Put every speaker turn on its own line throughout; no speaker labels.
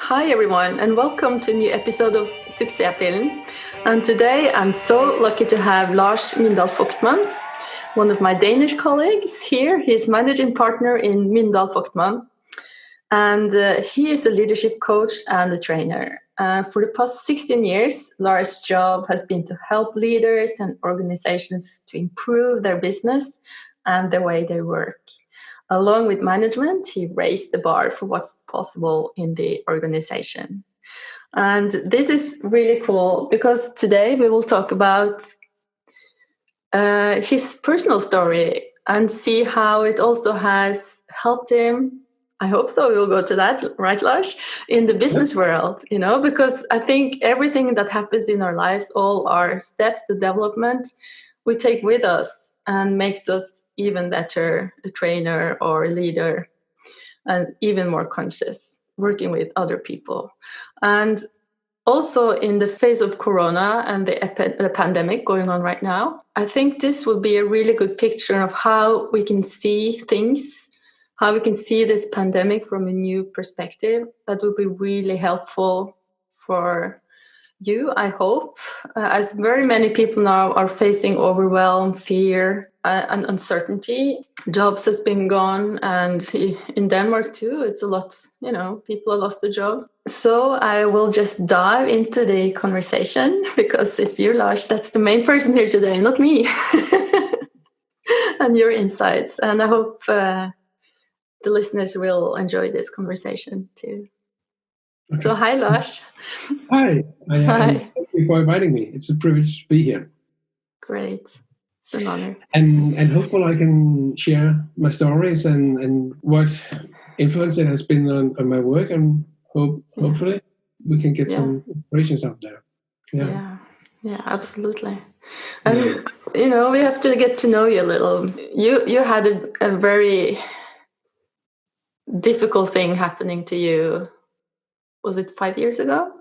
Hi everyone, and welcome to a new episode of Suksesspillen. And today I'm so lucky to have Lars Myndal Fogtmann, one of my Danish colleagues here. He's managing partner in Myndal Fogtmann, and he is a leadership coach and a trainer. For the past 16 years, Lars' job has been to help leaders and organizations to improve their business and the way they work. Along with management, he raised the bar for what's possible in the organization. And this is really cool because today we will talk about his personal story and see how it also has helped him. I hope so. We'll go to that, right, Lars? In the business world, because I think everything that happens in our lives, all our steps to development, we take with us and makes us even better, a trainer or a leader, and even more conscious, working with other people. And also in the phase of Corona and the pandemic going on right now, I think this will be a really good picture of how we can see things, how we can see this pandemic from a new perspective. That will be really helpful for you, I hope, as very many people now are facing overwhelm, fear, and uncertainty. Jobs has been gone, and in Denmark too, it's a lot, people have lost their jobs. So I will just dive into the conversation because it's you, Lars, that's the main person here today, not me. And your insights. And I hope the listeners will enjoy this conversation too. Okay. So hi, Lars.
Hi.
Hi.
Thank you for inviting me. It's a privilege to be here.
Great. It's an honor.
And hopefully I can share my stories and what influence it has been on my work, and hopefully we can get some inspirations out there.
Yeah, absolutely. And we have to get to know you a little. You had a very difficult thing happening to you. Was it 5 years ago?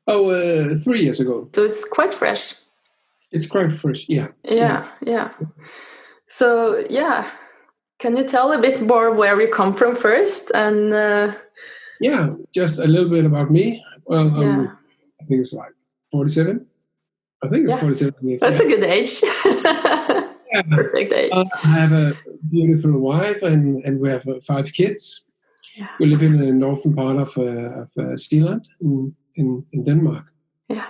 3 years ago.
So it's quite fresh.
It's quite fresh, yeah.
Yeah. So, can you tell a bit more where you come from first? And
just a little bit about me. Well, I think it's like 47. I think it's 47 years.
That's a good age. Perfect age.
I have a beautiful wife, and we have 5 kids.
Yeah.
We live in the northern part of Zealand in Denmark.
Yeah.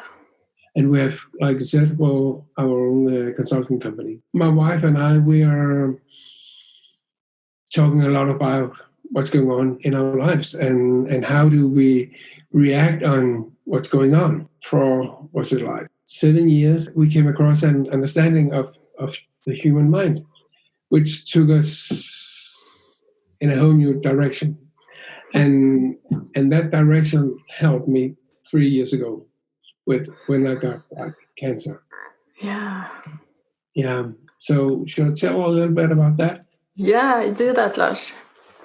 And we have, like I said, our own consulting company. My wife and I, we are talking a lot about what's going on in our lives and how do we react on what's going on. For, what's it like, 7 years, we came across an understanding of the human mind, which took us in a whole new direction. And that direction helped me 3 years ago when I got cancer.
Yeah.
So should I tell a little bit about that?
Yeah, do that, Lars.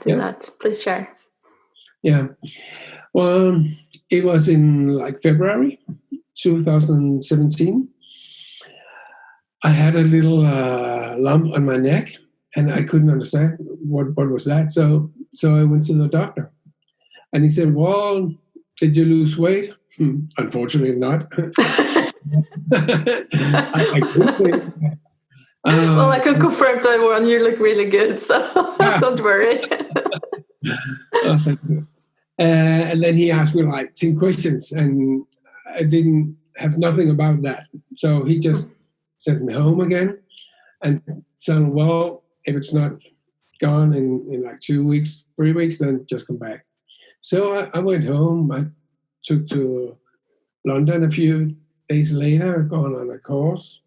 Do that. Please share.
Yeah. Well, it was in February 2017. I had a little lump on my neck, and I couldn't understand what was that. So I went to the doctor, and he said, "Well, did you lose weight?" Unfortunately, not. I couldn't.
Well, I can confirm to everyone you look really good, so don't worry.
Thank you. And then he asked me 10 questions, and I didn't have nothing about that. So he just sent me home again and said, "Well, if it's not gone in 2 weeks, 3 weeks, then just come back." So I went home. I took to London a few days later, gone on a course.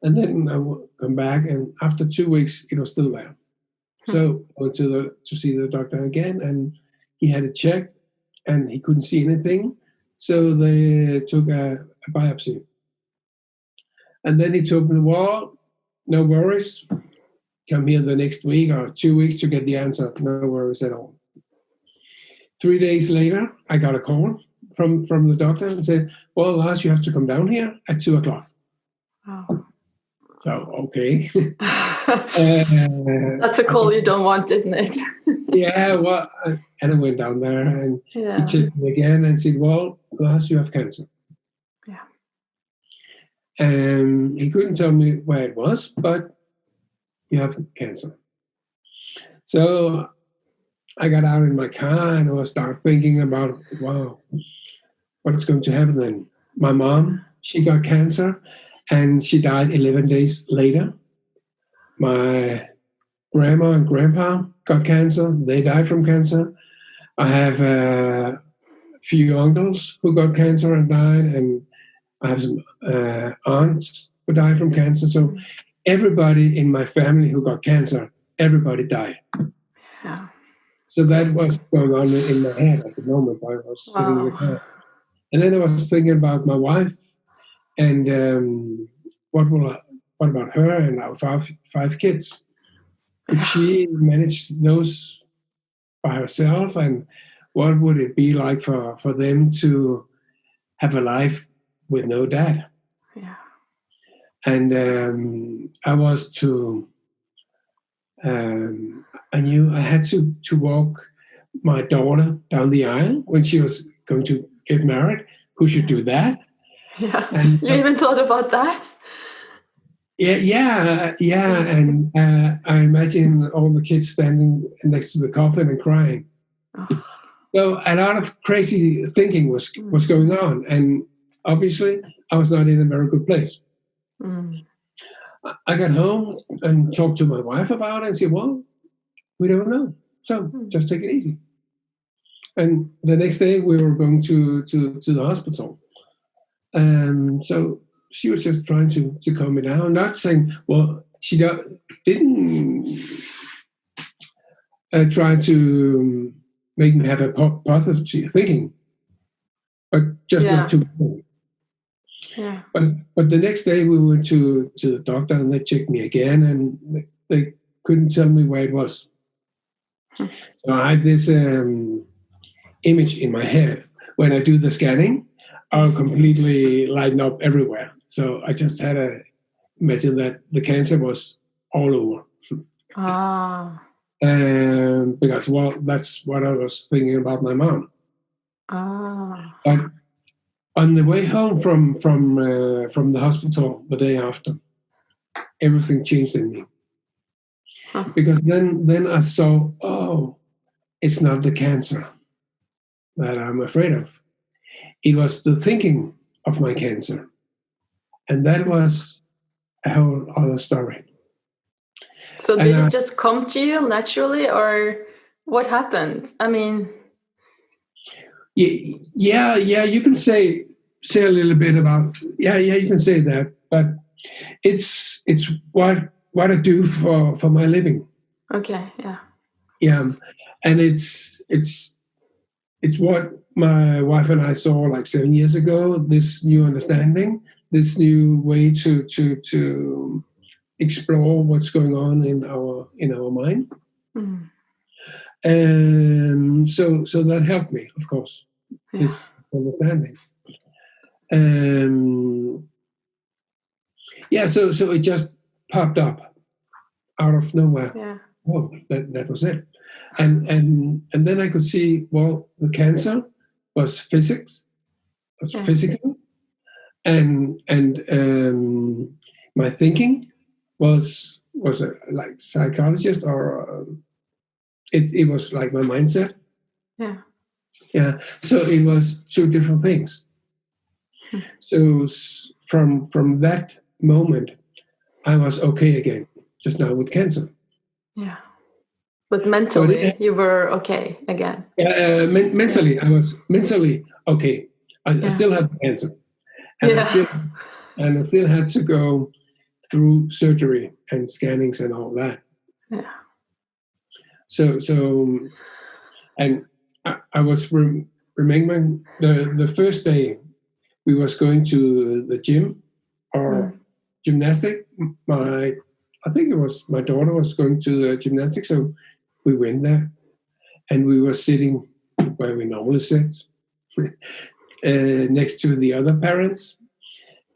And then I come back, and after 2 weeks, it was still there. So I went to see the doctor again, and he had it checked, and he couldn't see anything. So they took a biopsy. And then he told me, "Well, no worries. Come here the next week or 2 weeks to get the answer. No worries at all." 3 days later, I got a call from the doctor and said, "Well, Lars, you have to come down here at 2:00.
Oh.
So, okay.
That's a call you don't want, isn't it?
Yeah, well, and I went down there and he checked me again and said, well, Lars, you have cancer.
Yeah.
And he couldn't tell me where it was, but you have cancer. So I got out in my car and I started thinking about, wow, what's going to happen then? My mom, she got cancer and she died 11 days later. My grandma and grandpa got cancer. They died from cancer. I have a few uncles who got cancer and died, and I have some aunts who died from cancer. So everybody in my family who got cancer, everybody died.
Yeah.
So that was going on in my head at the moment. I was sitting in the car. And then I was thinking about my wife and what about her and our five kids? Could she manage those by herself? And what would it be like for them to have a life with no dad?
Yeah.
And I was I knew I had to walk my daughter down the aisle when she was going to get married. Who should do that?
Yeah. And you even thought about that?
Yeah. And I imagine all the kids standing next to the coffin and crying. Oh. So a lot of crazy thinking was going on, and obviously I was not in a very good place. Mm. I got home and talked to my wife about it and said, well, we don't know. So just take it easy. And the next day we were going to the hospital. So she was just trying to calm me down, not saying, well, she didn't try to make me have a positive thinking, but just not too much. Yeah. But the next day we went to the doctor and they checked me again and they couldn't tell me where it was. So I had this image in my head. When I do the scanning, I'll completely lighten up everywhere. So I just had to imagine that the cancer was all over. Because, well, that's what I was thinking about my mom. But on the way home from the hospital the day after, everything changed in me. Because then I saw, oh, it's not the cancer that I'm afraid of. It was the thinking of my cancer. And that was a whole other story.
So did it just come to you naturally, or what happened? I mean...
Yeah, you can say a little bit about... Yeah, you can say that. But it's what I do for my living.
Okay, yeah.
Yeah, and it's what my wife and I saw like 7 years ago, this new understanding, this new way to explore what's going on in our mind. Mm. And so that helped me, of course, this understanding. So it just popped up out of nowhere.
Yeah.
Oh, that was it. And then I could see, well, the cancer was physical, and my thinking was like psychologist, or it was like my mindset. Yeah. So it was two different things. So from that moment, I was okay again, just now with cancer.
Yeah. But mentally, you were okay again.
Mentally, I was okay. I still had cancer, and I still had to go through surgery and scannings and all that.
Yeah.
So, and I was remembering the first day we was going to the gym or gymnastic. I think it was my daughter was going to the gymnastics, so we went there, and we were sitting where we normally sit, next to the other parents,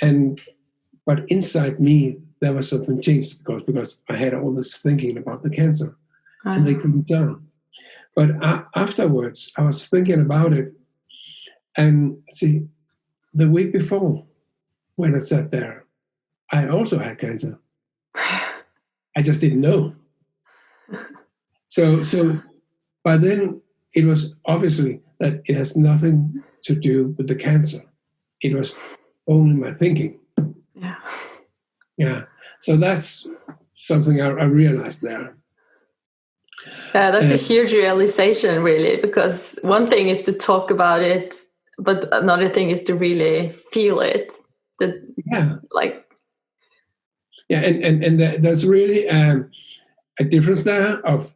but inside me there was something changed because I had all this thinking about the cancer, and they couldn't tell. But afterwards, I was thinking about it, and see, the week before, when I sat there, I also had cancer. I just didn't know. So by then, it was obviously that it has nothing to do with the cancer. It was only my thinking.
Yeah.
Yeah. So that's something I realized there.
Yeah, that's a huge realization, really, because one thing is to talk about it, but another thing is to really feel it.
Yeah, and there's really a difference there of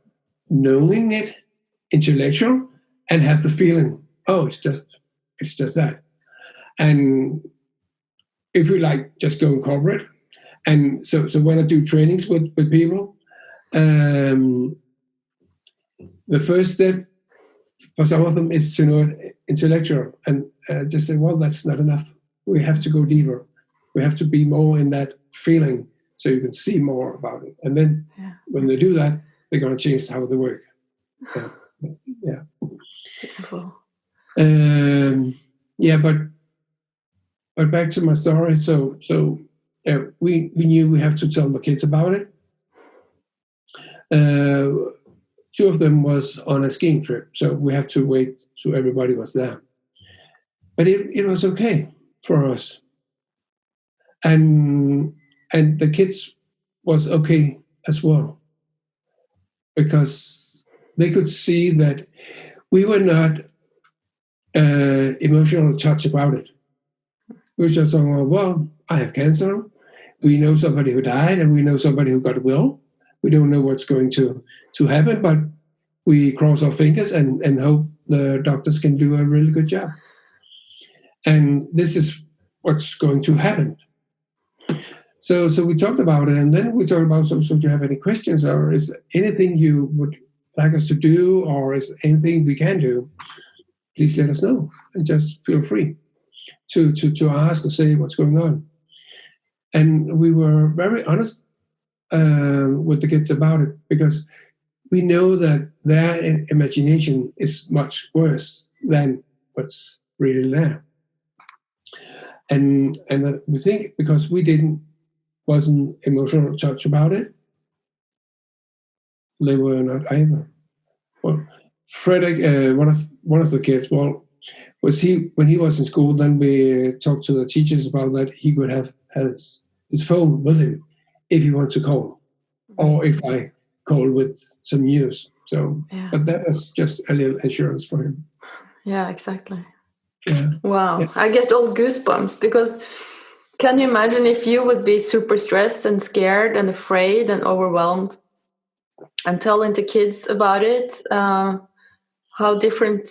knowing it intellectual and have the feeling, oh, it's just that. And if we like just go in corporate, and so when I do trainings with people, the first step for some of them is to know it intellectual, and just say, well, that's not enough. We have to go deeper. We have to be more in that feeling, so you can see more about it. And then when they do that, they're going to change how they work. Yeah.
Beautiful.
But back to my story. So we knew we have to tell the kids about it. Two of them was on a skiing trip, so we had to wait till everybody was there. But it was okay for us, and the kids was okay as well, because they could see that we were not emotional touch about it. We were just saying, well, I have cancer. We know somebody who died, and we know somebody who got well. We don't know what's going to happen, but we cross our fingers and hope the doctors can do a really good job. And this is what's going to happen. So we talked about it, and then we talked about, so do you have any questions, or is there anything you would like us to do, or is anything we can do? Please let us know, and just feel free to ask or say what's going on. And we were very honest with the kids about it, because we know that their imagination is much worse than what's really there. And we think because we wasn't emotional touch about it, they were not either. Well, Frederick, one of the kids, when he was in school, then we talked to the teachers about that he could have his phone with him if he wants to call, or if I call with some news. So, but that was just a little assurance for him.
Yeah, exactly.
Yeah.
Wow, yeah. I get all goosebumps, because can you imagine if you would be super stressed and scared and afraid and overwhelmed, and telling the kids about it, how different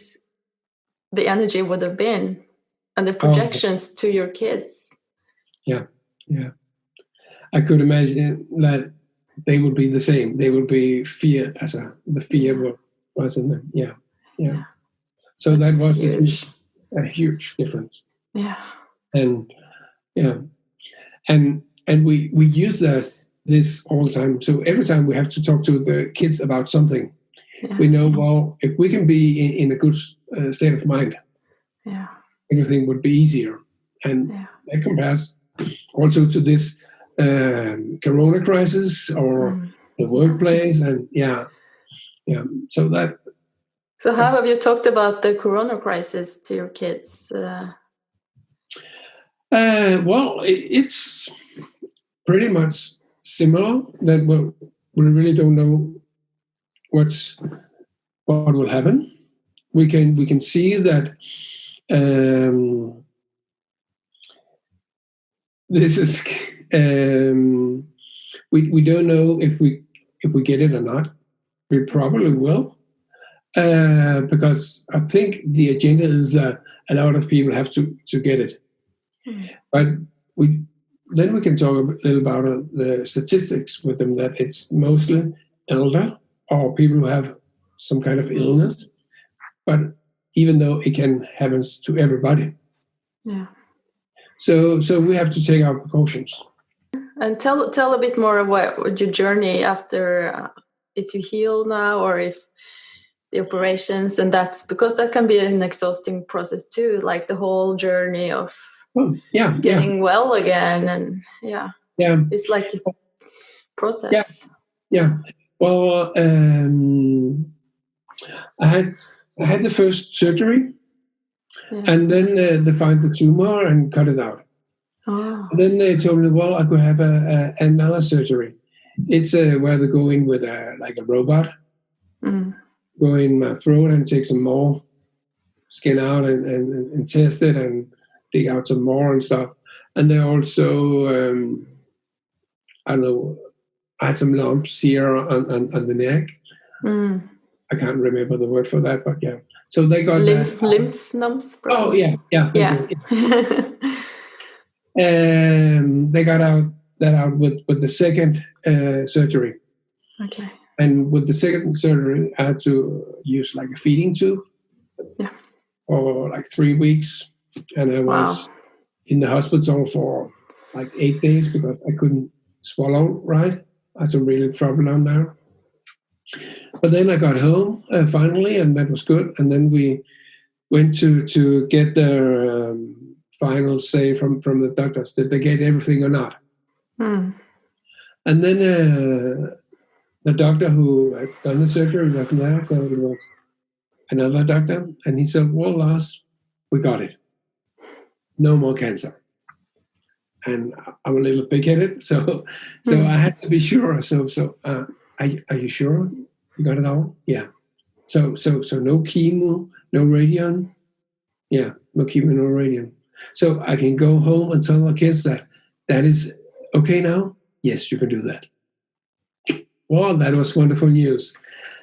the energy would have been, and the projections to your kids.
Yeah. I could imagine that they would be the same. They would be fear, the fear was in them. Yeah. So that's that was huge. A huge difference.
Yeah.
And we use this all the time. So every time we have to talk to the kids about something, we know, well, if we can be in a good state of mind, everything would be easier. And that compares also to this Corona crisis or the workplace, and So
how have you talked about the Corona crisis to your kids?
Well, it's pretty much similar. That we really don't know what will happen. We can see that this is we don't know if we get it or not. We probably will, because I think the agenda is that a lot of people have to get it. But then we can talk a little about the statistics with them, that it's mostly elder or people who have some kind of illness, but even though it can happen to everybody.
Yeah.
So we have to take our precautions.
And tell a bit more about your journey after, if you heal now, or if the operations, and that's because that can be an exhausting process too, like the whole journey of getting well again, and it's like a process.
Well, I had the first surgery, and then they find the tumor and cut it out. And then they told me, well, I could have another surgery. It's where they go in with like a robot, go in my throat and take some more skin out and test it and dig out some more and stuff. And they also, I don't know, I had some lumps here on the neck. I can't remember the word for that, but yeah. So they got
lymph lumps.
Probably. Oh yeah. Thank you. They got that out with the second surgery.
Okay.
And with the second surgery, I had to use like a feeding tube.
Yeah.
For like 3 weeks, and I was in the hospital for like 8 days because I couldn't swallow right. I had some really trouble down there. But then I got home finally, and that was good. And then we went to get the final say from the doctors that they get everything or not. And then the doctor who had done the surgery wasn't there, so it was another doctor, and he said, well, Lars, we got it. No more cancer. And I'm a little big-headed, so I had to be sure. So are you sure you got it all? Yeah. So no chemo, no radiation? Yeah, no chemo, no radiation. So I can go home and tell my kids that is okay now? Yes, you can do that. Well, that was wonderful news.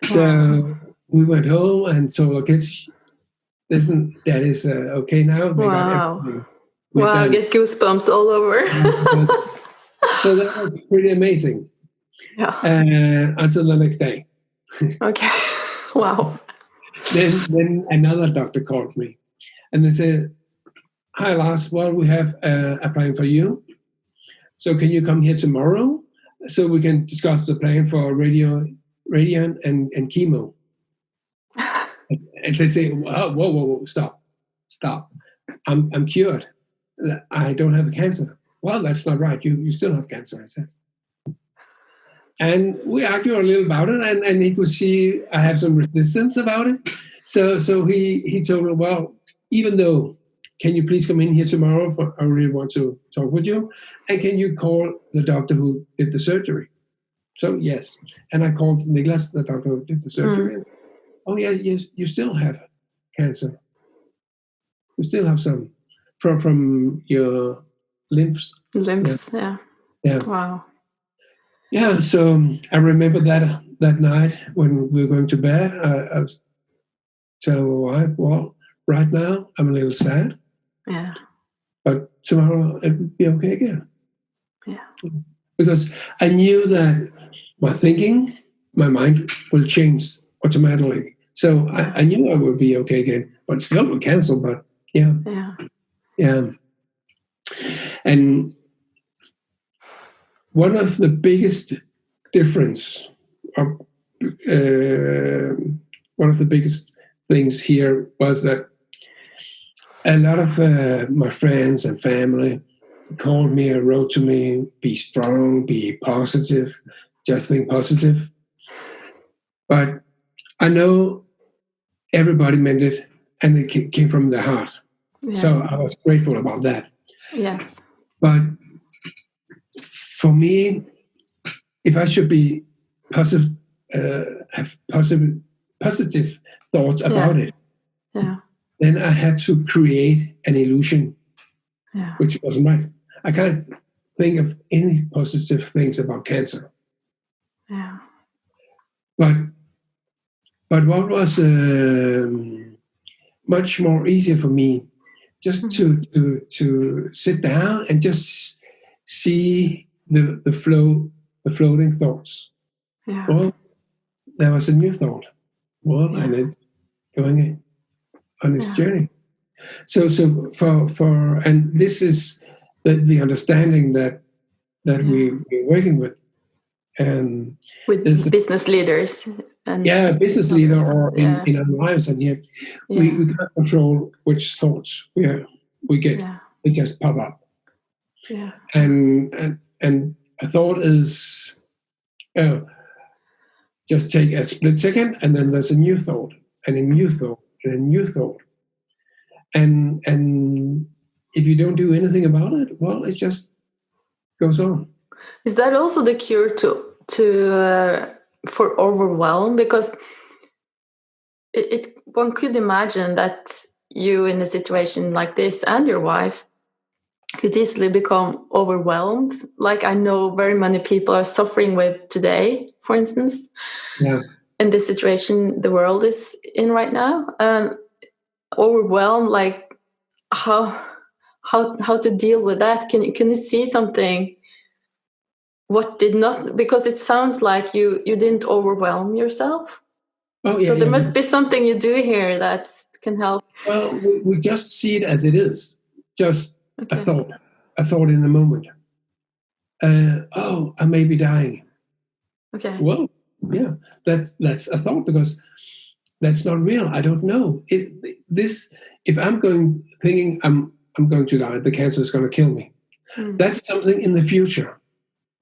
So we went home and told our kids, listen, that is okay now. They got everything.
I get goosebumps all over.
So that was pretty amazing. Until the next day.
Okay. Wow.
Then another doctor called me, and they said, hi, Lars, well, we have a plan for you. So can you come here tomorrow so we can discuss the plan for radiation and chemo? And they say, whoa, stop. I'm cured. I don't have cancer. Well, that's not right. You still have cancer, I said. And we argued a little about it, and he could see I have some resistance about it. So he told me, well, even though, can you please come in here tomorrow? I really want to talk with you. And can you call the doctor who did the surgery? So yes. And I called Niklas, the doctor who did the surgery. Oh, yes, you still have cancer. You still have some from your lymphs.
Yeah. Wow.
Yeah, so I remember that night when we were going to bed, I was telling my wife, well, right now I'm a little sad.
Yeah.
But tomorrow it will be okay again.
Yeah.
Because I knew that my mind will change automatically. So I knew I would be okay again, but still would cancel. But yeah. And one of the biggest difference, one of the biggest things here was that a lot of my friends and family called me and wrote to me, be strong, be positive, just think positive. But I know everybody meant it, and it came from their heart. Yeah. So I was grateful about that.
Yes.
But for me, if I should be positive, have positive thoughts about it, then I had to create an illusion, which wasn't right. I can't think of any positive things about cancer.
Yeah.
But what was much more easier for me, just to sit down and just see the floating thoughts.
Yeah.
Well, there was a new thought. Well, and it's going on this journey. So for and this is the understanding that we're working with.
With business leaders. and
business leader or
yeah.
in our lives, and yet we can't control which thoughts we get.
Yeah.
They just pop up.
Yeah.
And a thought is, just take a split second, and then there's a new thought, and a new thought, and a new thought. And if you don't do anything about it, well, it just goes on.
Is that also the cure for overwhelm? Because one could imagine that you, in a situation like this, and your wife could easily become overwhelmed. Like I know very many people are suffering with today, for instance.
Yeah.
In this situation the world is in right now, overwhelmed. Like how to deal with that? Can you see something? What did not? Because it sounds like you didn't overwhelm yourself.
Oh yeah.
So there must be something you do here that can help.
Well, we just see it as it is, just a thought in the moment. I may be dying.
Okay.
Well, yeah, that's a thought, because that's not real. I don't know. If I'm thinking I'm going to die, the cancer is going to kill me. That's something in the future.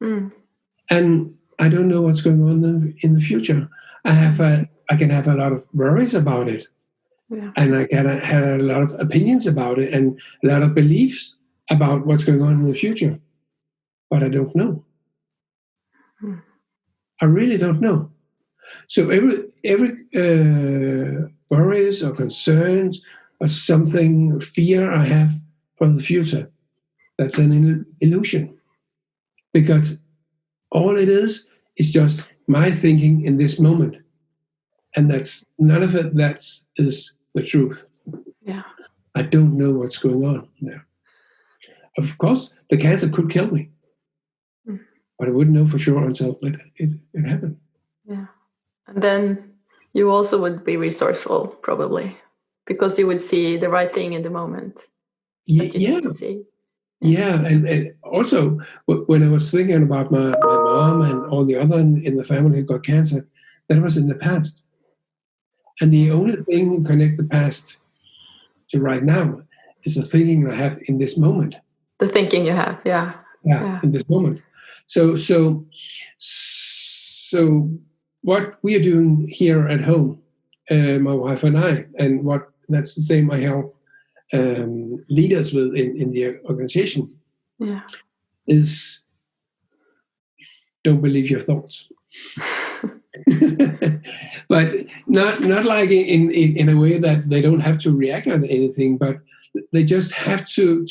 And I don't know what's going on in the future. I can have a lot of worries about it. Yeah. And I can have a lot of opinions about it and a lot of beliefs about what's going on in the future. But I don't know. I really don't know. So every worries or concerns or something, fear I have from the future, that's an illusion. Because all it is just my thinking in this moment. And that's none of it that is the truth.
Yeah.
I don't know what's going on there. Of course, the cancer could kill me. But I wouldn't know for sure until it happened.
Yeah. And then you also would be resourceful, probably, because you would see the right thing in the moment. That you need to see.
Yeah, and also when I was thinking about my mom and all the other in the family who got cancer, that was in the past. And the only thing to connect the past to right now is the thinking I have in this moment.
The thinking you have, yeah.
In this moment. So what we are doing here at home, my wife and I, and that's the same I help leaders with in the organization, is don't believe your thoughts. But not like in a way that they don't have to react on anything, but they just have to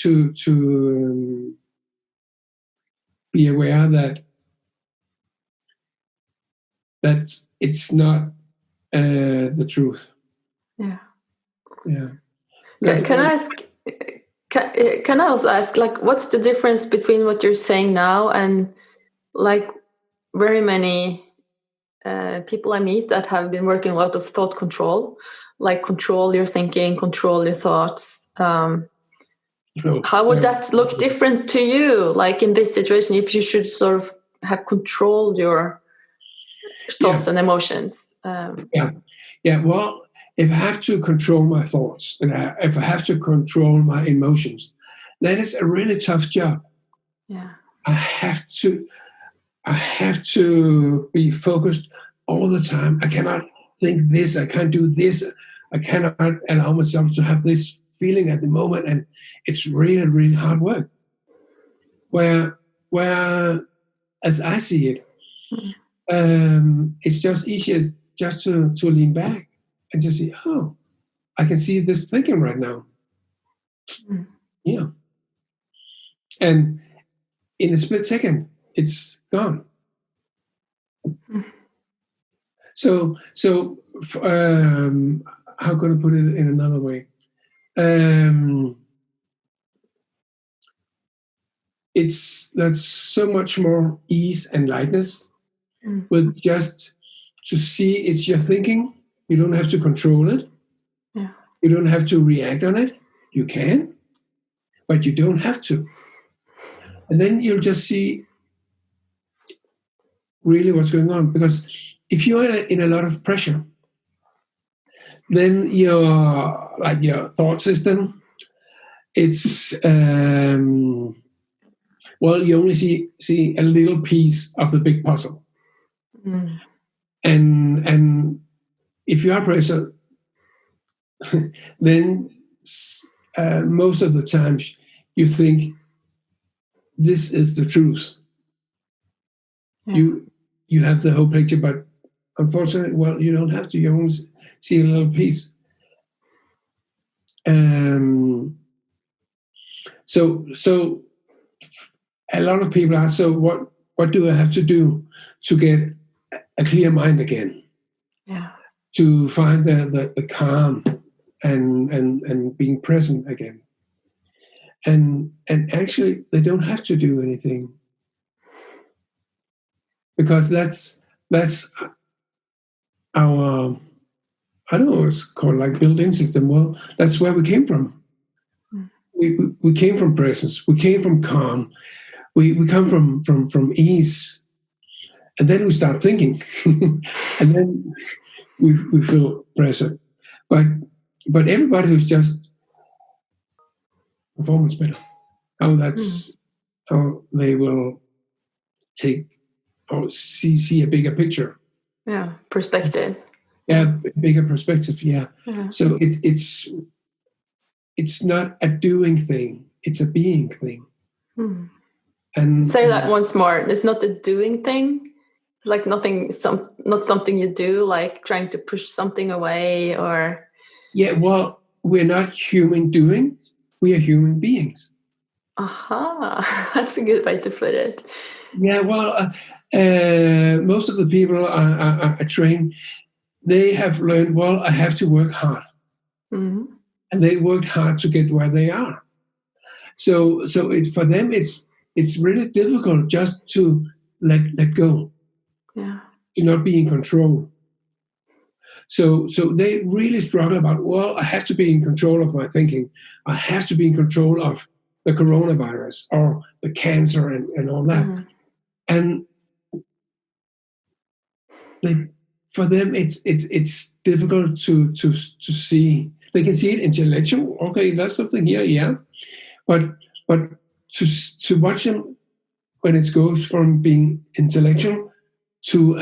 be aware that it's not the truth.
Yeah.
Can
I ask? Can I also ask, like, what's the difference between what you're saying now and like very many people I meet that have been working a lot of thought control, like control your thinking, control your thoughts. How would that look different to you? Like in this situation, if you should sort of have controlled your thoughts and emotions.
Well, if I have to control my thoughts and if I have to control my emotions, that is a really tough job.
Yeah,
I have to be focused all the time. I cannot think this. I can't do this. I cannot allow myself to have this feeling at the moment, and it's really, really hard work. Where as I see it, it's just easier just to lean back and just say, oh, I can see this thinking right now. Yeah. And in a split second, it's gone. So how can I put it in another way? There's so much more ease and lightness with just to see it's your thinking. You don't have to control it.
Yeah.
You don't have to react on it. You can, but you don't have to. And then you'll just see really what's going on. Because if you are in a lot of pressure, then your thought system, it's you only see a little piece of the big puzzle. And if you are pressure, then most of the times you think this is the truth. You have the whole picture, but unfortunately, you don't have to. You only see a little piece. So a lot of people ask, so what do I have to do to get a clear mind again?
Yeah.
To find the calm and being present again. And actually, they don't have to do anything, because that's our, I don't know, it's called like built-in system. Well, that's where we came from. We came from presence. We came from calm. We come from ease, and then we start thinking, and then we feel pressure. But everybody who's just performance better, how they will take or see a bigger picture.
Yeah, perspective.
Yeah, bigger perspective. Yeah. So it's not a doing thing; it's a being thing. And
say that once more. It's not a doing thing. Like not something you do, like trying to push something away or.
Yeah, well, we're not human doing. We are human beings.
Aha, that's a good way to put it.
Yeah, well, most of the people are trained. They have learned, well, I have to work hard. And they worked hard to get where they are. So for them, it's really difficult just to let go.
Yeah.
To not be in control. So they really struggle about, well, I have to be in control of my thinking. I have to be in control of the coronavirus or the cancer and all that. And for them, it's difficult to see. They can see it intellectual. Okay, that's something here, yeah. But to watch them when it goes from being intellectual to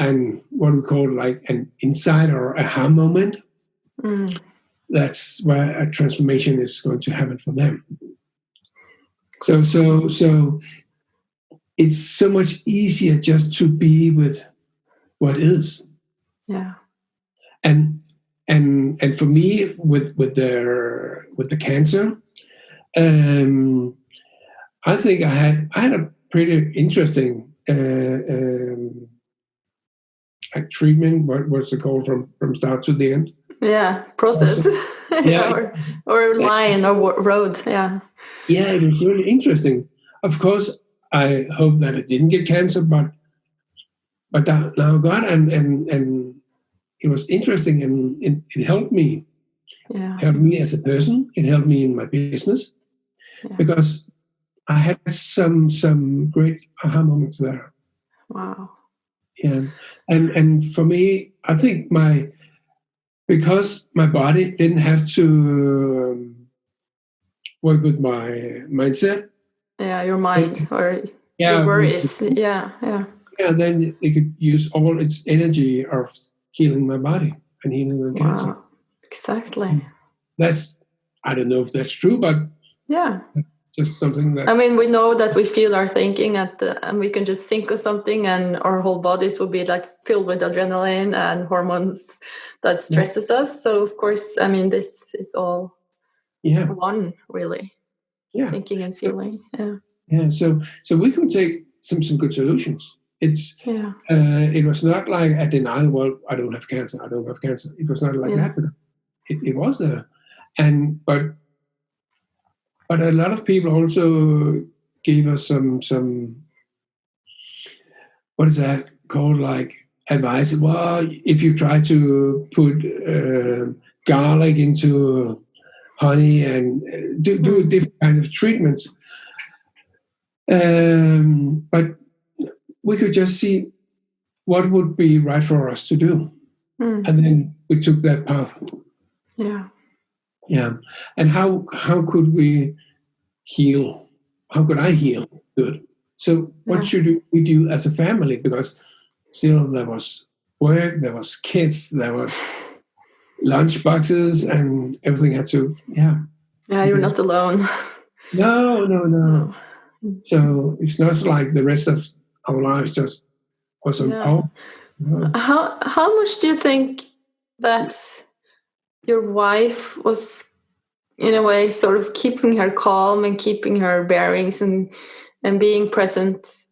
what we call like an insight or aha moment, that's where a transformation is going to happen for them. So it's so much easier just to be with what is.
Yeah.
And for me with the cancer, I think I had a pretty interesting treatment. What was it called from start to the end?
Yeah, process.
Yeah.
or line or road. Yeah.
Yeah, it was really interesting. Of course, I hope that I didn't get cancer, but now God and it was interesting, and it helped me.
Yeah.
Helped me as a person. It helped me in my business because I had some great aha moments there.
Wow.
Yeah, and for me, I think because my body didn't have to work with my mindset.
Yeah, your mind or your worries. Yeah.
Yeah, then it could use all its energy of healing my body and healing the cancer.
Exactly.
That's, I don't know if that's true, but
yeah,
just something that.
I mean, we know that we feel our thinking and we can just think of something, and our whole bodies will be like filled with adrenaline and hormones that stresses us. So of course, I mean, this is all one, really.
Yeah.
Thinking and feeling.
Yeah. So we can take some good solutions. It was not like a denial. Well, I don't have cancer. I don't have cancer. It was not like that. But it was there, but a lot of people also gave us some what is that called, like advice. Well, if you try to put garlic into honey and do different kind of treatments, but we could just see what would be right for us to do? And then we took that path.
Yeah.
Yeah. And how could we heal? How could I heal? Good. So what should we do as a family? Because still there was work, there was kids, there was lunch boxes, and everything had to,
Yeah, you're not alone.
No. So it's not like the rest of our lives just was on pause. No.
How much do you think that your wife was, in a way, sort of keeping her calm and keeping her bearings and being present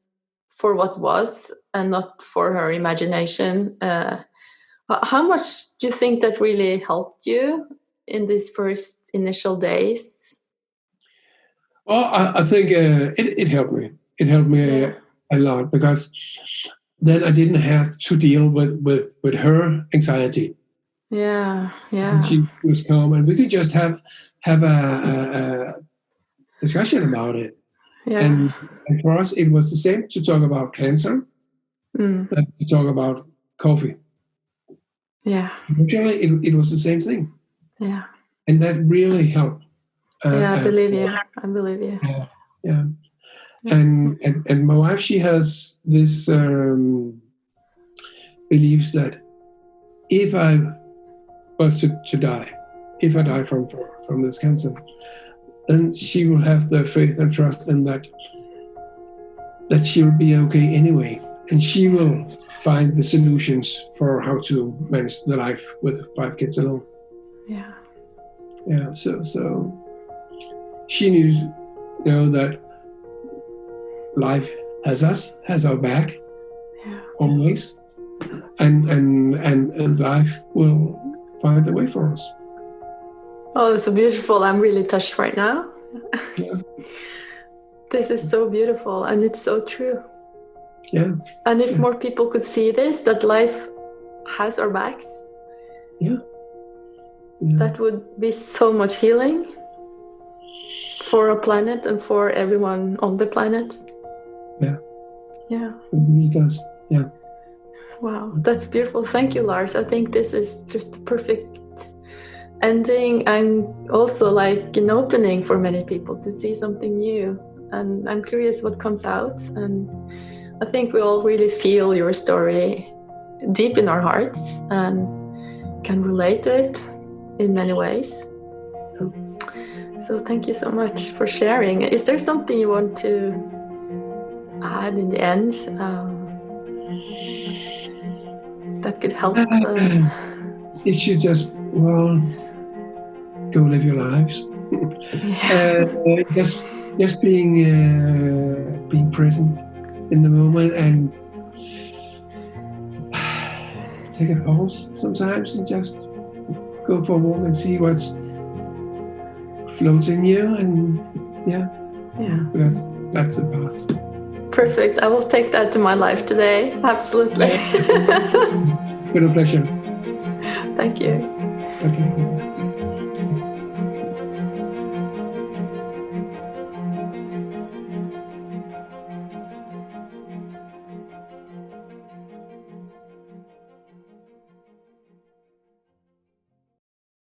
for what was and not for her imagination? How much do you think that really helped you in these first initial days?
Well, I think it helped me. It helped me a lot, because then I didn't have to deal with her anxiety.
Yeah.
She was calm, and we could just have a discussion about it.
Yeah.
And for us, it was the same to talk about cancer than to talk about coffee.
Yeah.
Actually, it was the same thing.
Yeah.
And that really helped.
I believe you.
Yeah. And my wife, she has this beliefs that if I was to die, if I die from this cancer, then she will have the faith and trust in that she will be okay anyway, and she will find the solutions for how to manage the life with 5 kids alone.
Yeah.
So she knew, that life has our back, always, and life will find a way for us.
Oh, it's so beautiful. I'm really touched right now.
Yeah.
This is so beautiful, and it's so true.
Yeah.
And if more people could see this, that life has our backs, that would be so much healing for our planet and for everyone on the planet. Yeah.
It really does. Yeah.
Wow, that's beautiful. Thank you, Lars. I think this is just the perfect ending, and also like an opening for many people to see something new. And I'm curious what comes out. And I think we all really feel your story deep in our hearts and can relate to it in many ways. So thank you so much for sharing. Is there something you want to add in the end that could help?
It should just, go live your lives. Just being present in the moment, and take a pause sometimes and just go for a walk and see what's floating you, and that's the path.
Perfect. I will take that to my life today. Absolutely.
With a pleasure.
Thank you.
Okay.